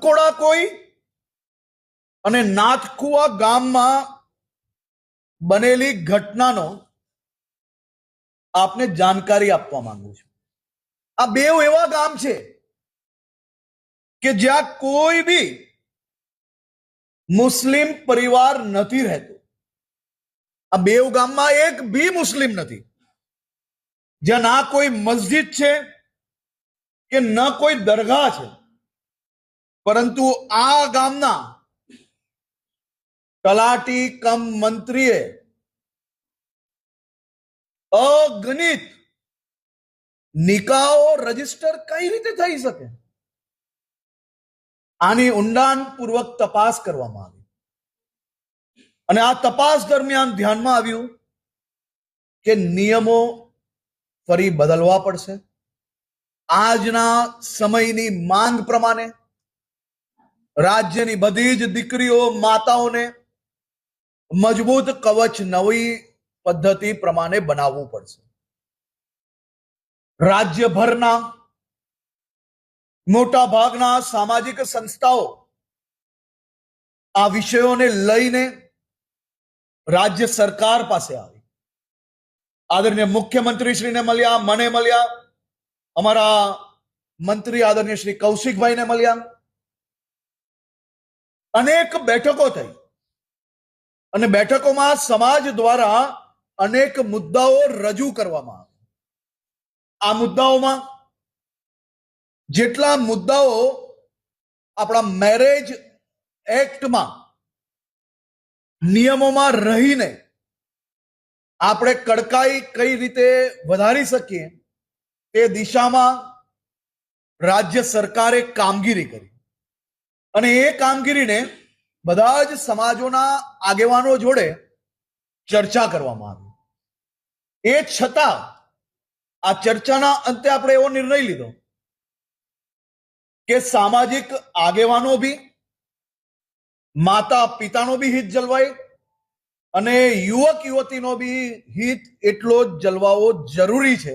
કુકોડા કોઈ અને નાથકુવા ગામમાં બનેલી ઘટનાનો આપને જાણકારી આપવા માંગુ છું। આ બે એવા ગામ છે કે જ્યાં કોઈ બી મુસ્લિમ પરિવાર નથી રહેતો। આ બે ગામમાં એક બી મુસ્લિમ નથી, જ્યાં ના કોઈ મસ્જિદ છે કે ન કોઈ દરગાહ છે, પરંતુ આ ગામના તલાટી કમ મંત્રીએ અગણિત નિકાહો રજીસ્ટર કઈ રીતે થઈ શકે, આની ઊંડાણપૂર્વક તપાસ કરવામાં આવી અને આ તપાસ દરમિયાન ધ્યાનમાં આવ્યું કે નિયમો ફરી બદલવા પડશે। આજના સમયની માંગ પ્રમાણે રાજ્યની બધી જ દીકરીઓ માતાઓને મજબૂત કવચ નવી પદ્ધતિ પ્રમાણે બનાવવું પડશે। રાજ્યભરના મોટા ભાગના સામાજિક સંસ્થાઓ આ વિષયોને લઈને રાજ્ય સરકાર પાસે આવી। આદરણીય મુખ્યમંત્રી શ્રીને મળ્યા, મને મળ્યા, અમારા મંત્રી આદરણીય શ્રી કૌશિકભાઈને મળ્યા, અનેક બેઠકો થઈ અને બેઠકોમાં સમાજ દ્વારા અનેક મુદ્દાઓ રજૂ કરવામાં આવ્યા। આ મુદ્દાઓમાં જેટલા મુદ્દાઓ આપણા મેરેજ એક્ટમાં નિયમોમાં રહીને આપણે કડકાઈ કઈ રીતે વધારી શકીએ તે દિશામાં રાજ્ય સરકારે કામગીરી કરી અને એ કામગીરીને બધા જ સમાજોના આગેવાનો જોડે ચર્ચા કરવામાં આવી। એ છતાં આ ચર્ચાના અંતે આપણે એવો નિર્ણય લીધો કે સામાજિક આગેવાનો બી, માતા પિતાનો બી હિત જળવાય અને યુવક યુવતીનો બી હિત એટલો જ જળવાવો જરૂરી છે।